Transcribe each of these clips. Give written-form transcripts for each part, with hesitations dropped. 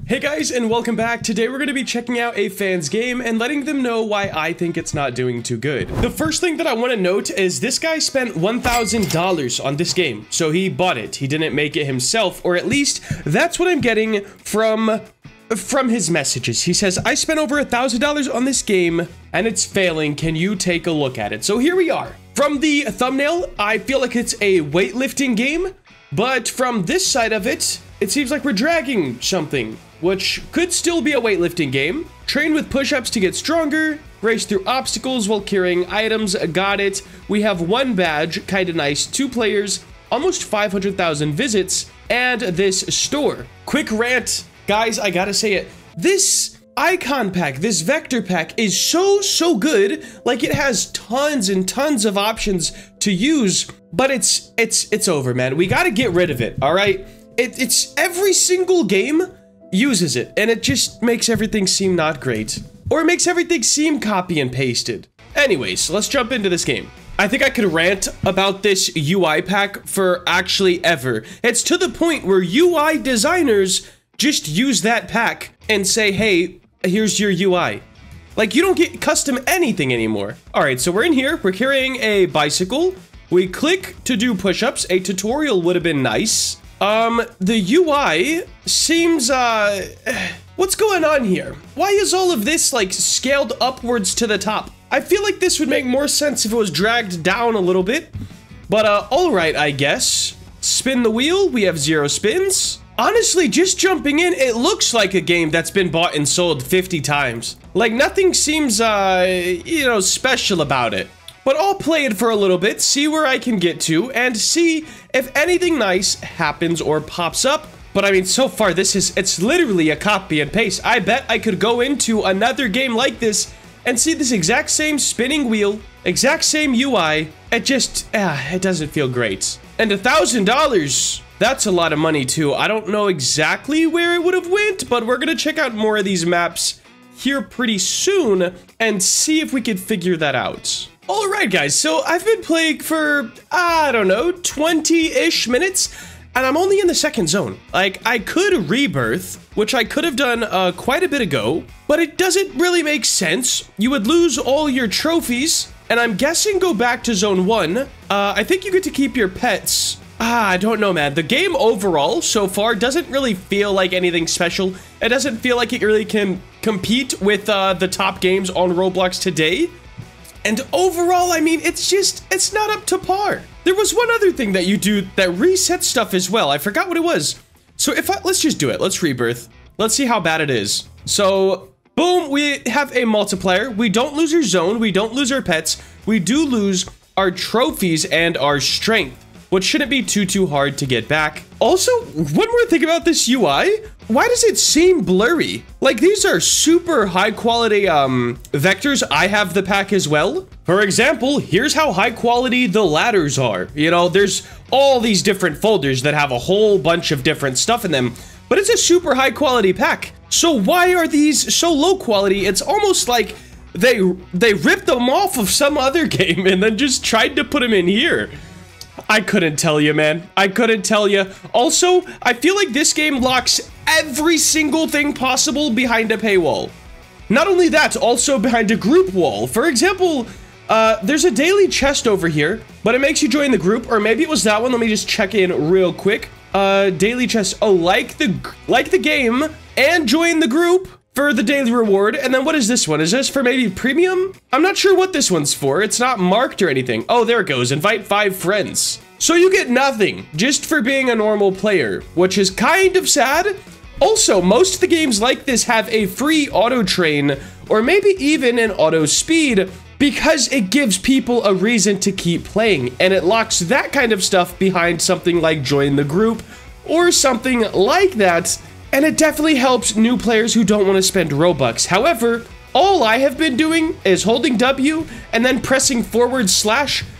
Hey guys, and welcome back. Today we're going to be checking out a fan's game and letting them know why I think it's not doing too good. The first thing that I want to note is this guy spent $1,000 on this game. So he bought it. He didn't make it himself, or at least that's what I'm getting from his messages. He says, I spent over $1,000 on this game and it's failing. Can you take a look at it? So here we are. From the thumbnail, I feel like it's a weightlifting game, but from this side of it, it seems like we're dragging something, which could still be a weightlifting game. Train with push-ups to get stronger, race through obstacles while carrying items, got it. We have one badge, kinda nice, 2 players, almost 500,000 visits, and this store. Quick rant, guys, I gotta say it. This icon pack, this vector pack is so good. Like, it has tons and tons of options to use, but it's over, man. We gotta get rid of it, all right? It's every single game uses it, and it just makes everything seem not great. Or it makes everything seem copy and pasted. Anyways, let's jump into this game. I think I could rant about this UI pack for actually ever. It's to the point where UI designers just use that pack and say, hey, here's your UI. Like, you don't get custom anything anymore. All right, so we're in here. We're carrying a bicycle. We click to do push-ups. A tutorial would have been nice. The UI seems, what's going on here? Why is all of this, like, scaled upwards to the top? I feel like this would make more sense if it was dragged down a little bit. But, all right, I guess. Spin the wheel. We have 0 spins. Honestly, just jumping in, it looks like a game that's been bought and sold 50 times. Like, nothing seems, you know, special about it. But I'll play it for a little bit, see where I can get to, and see if anything nice happens or pops up. But I mean, so far, it's literally a copy and paste. I bet I could go into another game like this and see this exact same spinning wheel, exact same UI. It just, it doesn't feel great. And $1,000, that's a lot of money too. I don't know exactly where it would have went, but we're gonna check out more of these maps here pretty soon and see if we could figure that out. Alright guys, so I've been playing for, I don't know, 20-ish minutes, and I'm only in the second zone. Like, I could rebirth, which I could have done quite a bit ago, but it doesn't really make sense. You would lose all your trophies, and I'm guessing go back to zone 1. I think you get to keep your pets. I don't know, man. The game overall, so far, doesn't really feel like anything special. It doesn't feel like it really can compete with the top games on Roblox today. And overall, I mean, it's not up to par. There was one other thing that you do that resets stuff as well. I forgot what it was. So let's just do it. Let's rebirth. Let's see how bad it is. So, boom, we have a multiplier. We don't lose our zone. We don't lose our pets. We do lose our trophies and our strength, which shouldn't be too hard to get back. Also, one more thing about this UI. Why does it seem blurry? Like, these are super high quality vectors. I have the pack as well. For example, here's how high quality the ladders are. You know, there's all these different folders that have a whole bunch of different stuff in them, but it's a super high quality pack. So why are these so low quality? It's almost like they ripped them off of some other game and then just tried to put them in here. I couldn't tell you, man. I couldn't tell you. Also, I feel like this game locks every single thing possible behind a paywall. Not only that, also behind a group wall. For example, there's a daily chest over here, but it makes you join the group, or maybe it was that one. Let me just check in real quick. Daily chest. Oh, like the game and join the group for the daily reward. And then what is this one? Is this for maybe premium? I'm not sure what this one's for. It's not marked or anything. Oh, there it goes. Invite 5 friends. So you get nothing just for being a normal player, which is kind of sad. Also, most of the games like this have a free auto train or maybe even an auto speed because it gives people a reason to keep playing, and it locks that kind of stuff behind something like join the group or something like that. And it definitely helps new players who don't want to spend Robux. However, all I have been doing is holding W and then pressing /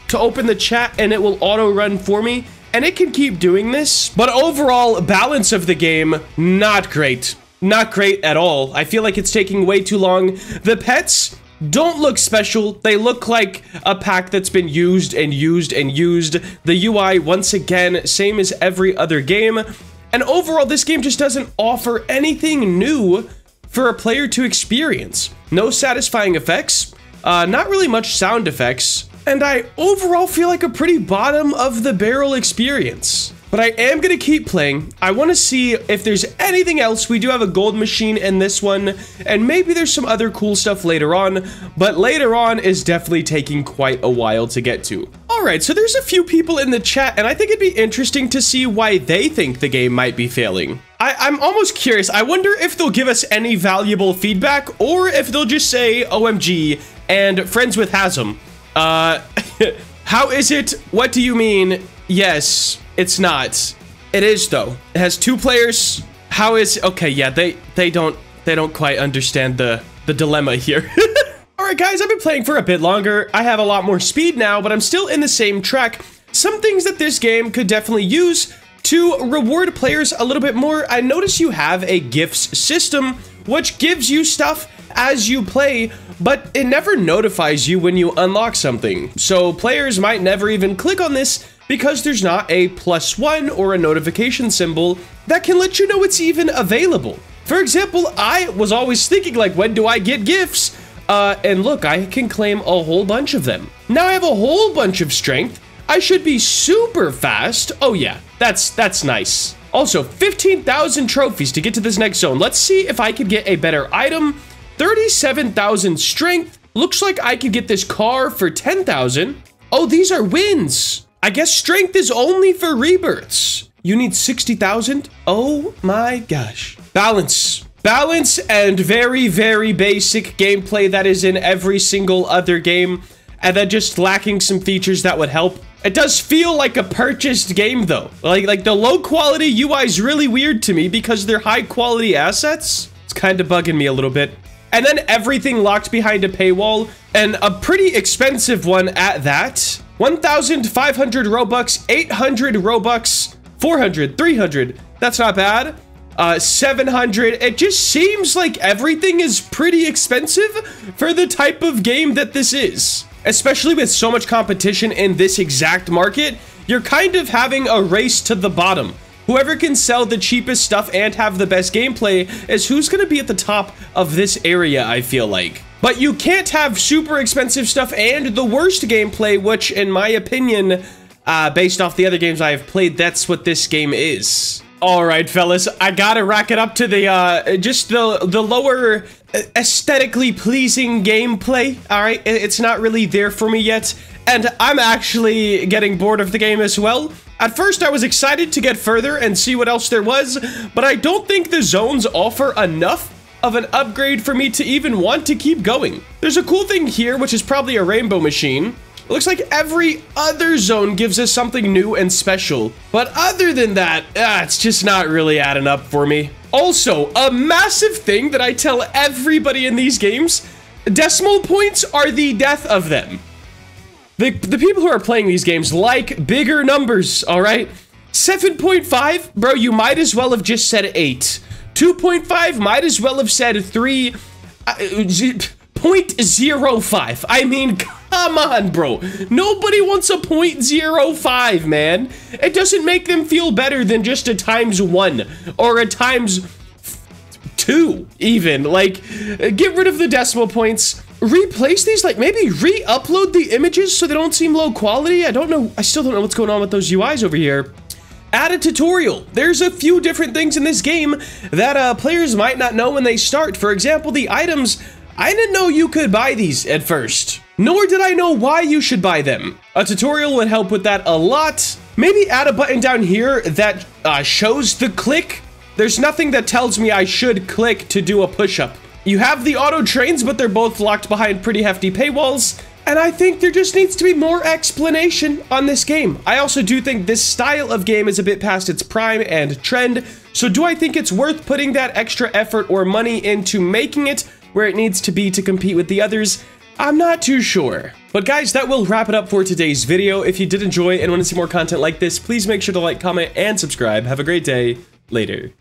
to open the chat, and it will auto run for me. And it can keep doing this. But overall, balance of the game, not great. Not great at all. I feel like it's taking way too long. The pets don't look special. They look like a pack that's been used and used and used. The UI, once again, same as every other game. And overall, this game just doesn't offer anything new for a player to experience. No satisfying effects, not really much sound effects, and I overall feel like a pretty bottom of the barrel experience. But I am gonna keep playing. I wanna see if there's anything else. We do have a gold machine in this one, and maybe there's some other cool stuff later on, but later on is definitely taking quite a while to get to. All right, so there's a few people in the chat, and I think it'd be interesting to see why they think the game might be failing. I'm almost curious. I wonder if they'll give us any valuable feedback, or if they'll just say, OMG, and friends with Hasm. How is it? What do you mean? Yes, it's not. It is though. It has 2 players. How is, okay, yeah, they don't quite understand the dilemma here. All right, guys, I've been playing for a bit longer. I have a lot more speed now, but I'm still in the same track. Some things that this game could definitely use to reward players a little bit more. I notice you have a gifts system, which gives you stuff as you play, but it never notifies you when you unlock something. So players might never even click on this because there's not a +1 or a notification symbol that can let you know it's even available. For example, I was always thinking, like, when do I get gifts? And look, I can claim a whole bunch of them. Now I have a whole bunch of strength. I should be super fast. Oh yeah, that's nice. Also, 15,000 trophies to get to this next zone. Let's see if I could get a better item. 37,000 strength. Looks like I could get this car for 10,000. Oh, these are wins. I guess strength is only for rebirths. You need 60,000? Oh my gosh. Balance. Balance and very, very basic gameplay that is in every single other game, and then just lacking some features that would help. It does feel like a purchased game though. Like the low quality UI is really weird to me because they're high quality assets. It's kind of bugging me a little bit. And then everything locked behind a paywall, and a pretty expensive one at that. 1,500 Robux, 800 Robux, 400, 300. That's not bad. 700. It just seems like everything is pretty expensive for the type of game that this is. Especially with so much competition in this exact market, you're kind of having a race to the bottom. Whoever can sell the cheapest stuff and have the best gameplay is who's going to be at the top of this area, I feel like. But you can't have super expensive stuff and the worst gameplay, which in my opinion, based off the other games I've played, that's what this game is. All right, fellas, I gotta rack it up to the, just the lower aesthetically pleasing gameplay. All right, it's not really there for me yet. And I'm actually getting bored of the game as well. At first, I was excited to get further and see what else there was, but I don't think the zones offer enough of an upgrade for me to even want to keep going. There's a cool thing here, which is probably a rainbow machine. It looks like every other zone gives us something new and special. But other than that, it's just not really adding up for me. Also, a massive thing that I tell everybody in these games, decimal points are the death of them. The people who are playing these games like bigger numbers, all right? 7.5, bro, you might as well have just said 8. 2.5, might as well have said 3. 0.05. I mean, come on, bro. Nobody wants a 0.05, man. It doesn't make them feel better than just a ×1 or a ×2, even. Like, get rid of the decimal points. Replace these, like maybe re-upload the images so they don't seem low quality. I don't know. I still don't know what's going on with those UIs over here. Add a tutorial. There's a few different things in this game that players might not know when they start. For example, the items. I didn't know you could buy these at first, nor did I know why you should buy them. A tutorial would help with that a lot. Maybe add a button down here that shows the click. There's nothing that tells me I should click to do a push-up. You have the auto trains, but they're both locked behind pretty hefty paywalls. And I think there just needs to be more explanation on this game. I also do think this style of game is a bit past its prime and trend. So do I think it's worth putting that extra effort or money into making it where it needs to be to compete with the others? I'm not too sure. But guys, that will wrap it up for today's video. If you did enjoy and want to see more content like this, please make sure to like, comment, and subscribe. Have a great day. Later.